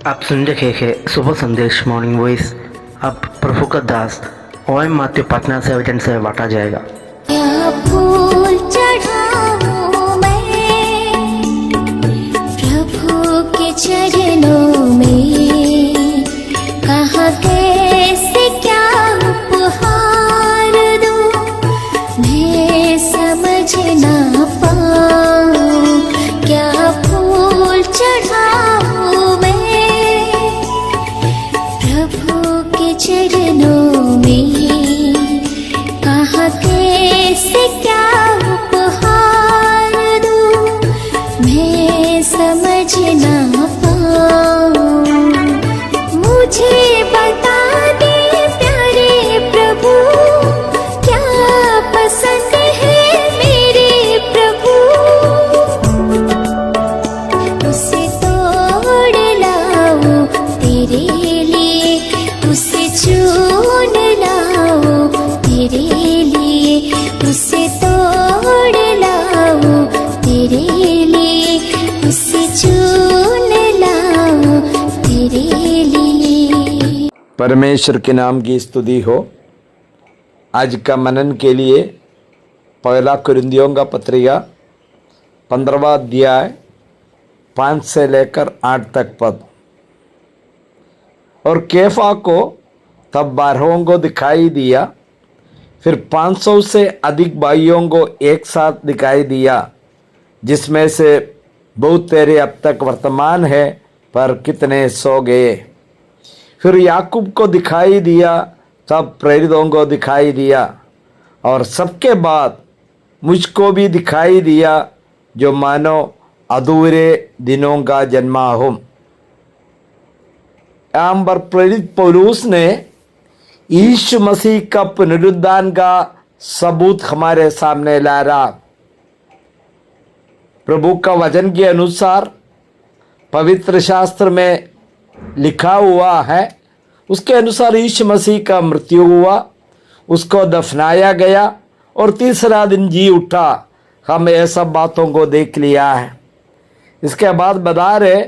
आप सुन रहे हैं सुबह संदेश मॉर्निंग वॉइस। अब प्रभु का दास ओएम मात्यु पटना से वचन से बांटा जाएगा। क्या फूल चढ़ाऊं मैं प्रभु के चरणों में, कहाँ कैसे क्या उपहार दूं, मैं समझ ना पाऊं। क्या फूल चढ़ाऊं मैं प्रभु के चरणों में, कहाँ कैसे क्या उपहार दूं, मैं समझ ना पाऊं। मुझे बता दे प्यारे प्रभु, क्या पसंद है मेरे प्रभु, उसे तोड़ लाऊं तेरे लिए, उसे चुन लाऊं तेरे लिए, उसे तोड़ लाऊं तेरे लिए, उसे चुन लाऊं तेरे लिए। परमेश्वर के नाम की स्तुति हो। आज का मनन के लिए पहला कुरिन्थियों का पत्रिका 15वां अध्याय 5 से लेकर 8 तक पद। और कैफा को तब 12 को दिखाई दिया, फिर 500 से अधिक भाइयों को एक साथ दिखाई दिया, जिसमें से बहुत तेरे अब तक वर्तमान है, पर कितने सो गए। फिर याकूब को दिखाई दिया, तब प्रेरितों को दिखाई दिया, और सबके बाद मुझको भी दिखाई दिया, जो मानो अधूरे दिनों का जन्मा हूँ। यहाँ पर प्रेरित पौलुस ने यीशु मसीह का पुनरुत्थान का सबूत हमारे सामने ला रहा। प्रभु का वचन के अनुसार पवित्र शास्त्र में लिखा हुआ है, उसके अनुसार यीशु मसीह का मृत्यु हुआ, उसको दफनाया गया और तीसरा दिन जी उठा। हम ये सब बातों को देख लिया है। इसके बाद बता रहे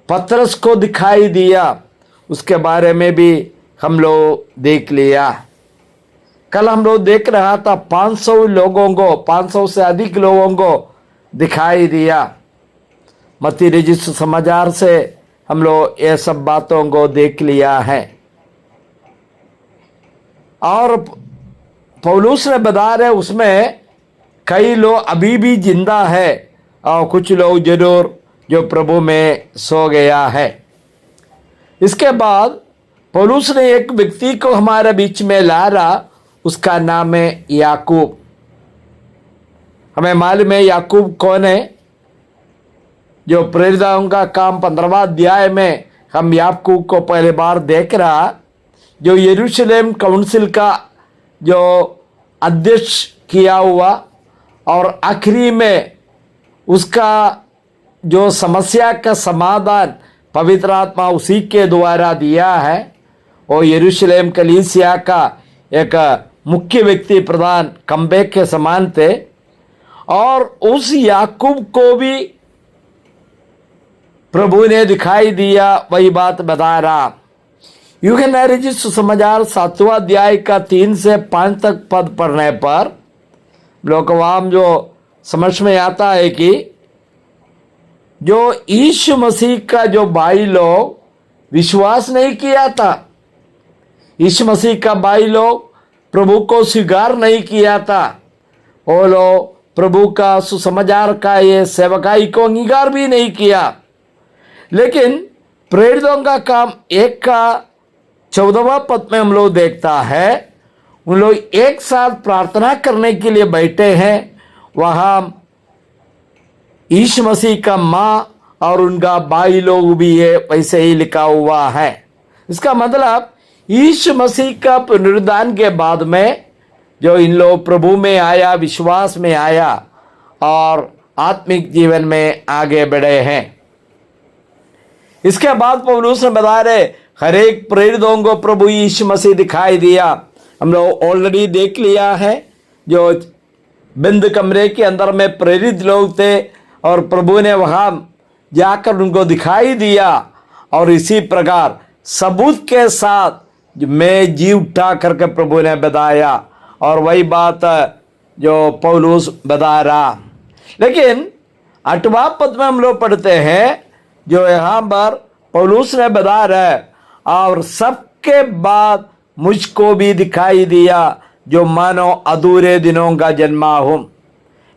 पतरस को दिखाई दिया, उसके बारे में भी हम लोग देख लिया। कल हम लोग देख रहा था 500 लोगों को, 500 से अधिक लोगों को दिखाई दिया। मत्ती रचित समाचार से हम लोग ये सब बातों को देख लिया है। और पौलुस ने बता रहे उसमें कई लोग अभी भी जिंदा है और कुछ लोग जरूर जो प्रभु में सो गया है। इसके बाद पौलुस ने एक व्यक्ति को हमारे बीच में ला रहा, उसका नाम है याकूब। हमें मालूम है याकूब कौन है। जो प्रेरितों का काम 15वां अध्याय में हम याकूब को पहले बार देख रहा, जो यरूशलेम काउंसिल का जो अध्यक्ष किया हुआ, और आखिरी में उसका जो समस्या का समाधान पवित्र आत्मा उसी के द्वारा दिया है। और यरूशलेम कलीसिया का एक मुख्य व्यक्ति, प्रधान खंबे के समान थे। और उस याकूब को भी प्रभु ने दिखाई दिया, वही बात बता रहा। यूहन्ना रचित सुसमाचार 7वां अध्याय का 3 से 5 तक पद पढ़ने पर लोग वहां जो समझ में आता है कि जो यीशु मसीह का जो भाई लोग विश्वास नहीं किया था, यीशु मसीह का भाई लोग प्रभु को स्वीकार नहीं किया था, वो लोग प्रभु का सुसमाचार का ये सेवकाई को अंगीकार भी नहीं किया। लेकिन प्रेरितों का काम 1 का 14वां पद में हम लोग देखता है, उन लोग एक साथ प्रार्थना करने के लिए बैठे हैं। वहाँ यीशु मसीह का माँ और उनका भाई लोग भी है, वैसे ही लिखा हुआ है। इसका मतलब यीशु मसीह का पुनरुत्थान के बाद में जो इन लोग प्रभु में आया, विश्वास में आया और आत्मिक जीवन में आगे बढ़े हैं। इसके बाद पौलुस ने बता रहे हर एक प्रेरितों को प्रभु यीशु मसीह दिखाई दिया। हम लोग ऑलरेडी देख लिया है, जो बंद कमरे के अंदर में प्रेरित लोग थे और प्रभु ने वहाँ जाकर उनको दिखाई दिया और इसी प्रकार सबूत के साथ मैं जी उठा करके प्रभु ने बताया और वही बात जो पौलुस बता रहा। लेकिन 8वां पद में हम लोग पढ़ते हैं जो यहाँ पर पौलुस ने बता रहा है और सबके बाद मुझको भी दिखाई दिया जो मानो अधूरे दिनों का जन्मा हूं।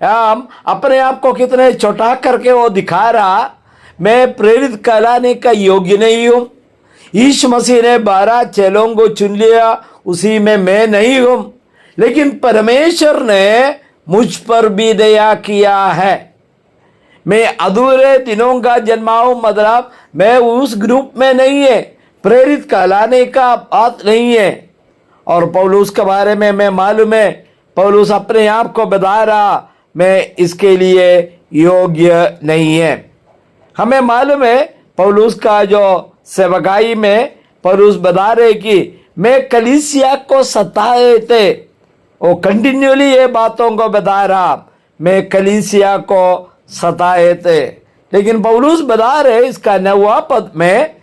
हम अपने आप को कितने छोटा करके वो दिखा रहा, मैं प्रेरित कहलाने का योग्य नहीं हूं। यीशु मसीह ने 12 चेलों को चुन लिया, उसी में मैं नहीं हूं, लेकिन परमेश्वर ने मुझ पर भी दया किया है। मैं अधूरे दिनों का जन्मा हूं, मतलब मैं उस ग्रुप में नहीं है, प्रेरित कहलाने का बात नहीं है। और पौलुस के बारे में मैं मालूम है, पौलुस अपने आप को बता रहा मैं इसके लिए योग्य नहीं है। हमें मालूम है पौलुस का जो सेवकाई में पौलुस बता रहे कि मैं कलीसिया को सताए थे, वो कंटिन्यूली ये बातों को बता रहा, मैं कलीसिया को सताए थे। लेकिन पौलुस बता रहे इसका 9वां पद में,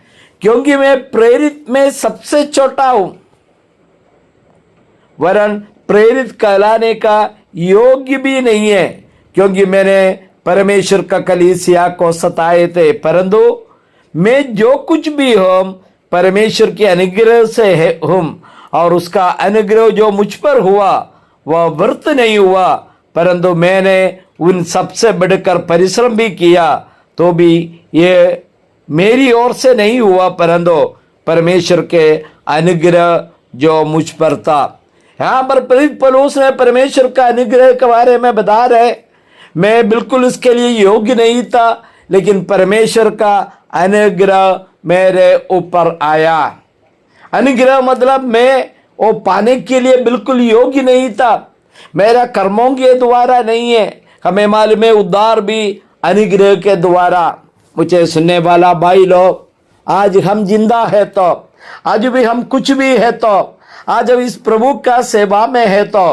क्योंकि मैं प्रेरित में सबसे छोटा हूं, वरन प्रेरित कहलाने का योग्य भी नहीं है, क्योंकि मैंने परमेश्वर का कलीसिया को सताए थे। परंतु मैं जो कुछ भी हूं परमेश्वर के अनुग्रह से हूं, और उसका अनुग्रह जो मुझ पर हुआ वह व्यर्थ नहीं हुआ, परंतु मैंने उन सबसे बढ़कर परिश्रम भी किया, तो भी ये मेरी ओर से नहीं हुआ, परंतु परमेश्वर के अनुग्रह जो मुझ पर था। यहाँ पर प्रेरित पौलुस ने परमेश्वर का अनुग्रह के बारे में बता रहे, मैं बिल्कुल इसके लिए योग्य नहीं था, लेकिन परमेश्वर का अनुग्रह मेरे ऊपर आया। अनुग्रह मतलब मैं वो पाने के लिए बिल्कुल योग्य नहीं था, मेरा कर्मों के द्वारा नहीं है। हमें मालूम है उद्धार भी अनुग्रह के द्वारा। मुझे सुनने वाला भाई लोग, आज हम जिंदा है तो, आज भी हम कुछ भी है तो, आज हम इस प्रभु का सेवा में है तो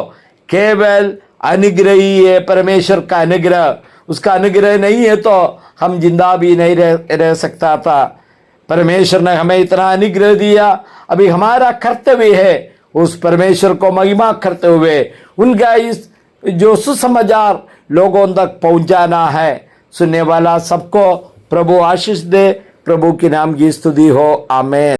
केवल अनुग्रह ही है, परमेश्वर का अनुग्रह। उसका अनुग्रह नहीं है तो हम जिंदा भी नहीं रह सकता था। परमेश्वर ने हमें इतना अनुग्रह दिया, अभी हमारा कर्तव्य है उस परमेश्वर को महिमा करते हुए उनका इस जो सुसमाचार लोगों तक पहुंचाना है। सुनने वाला सबको प्रभु आशीष दे। प्रभु के नाम की स्तुति हो, आमीन।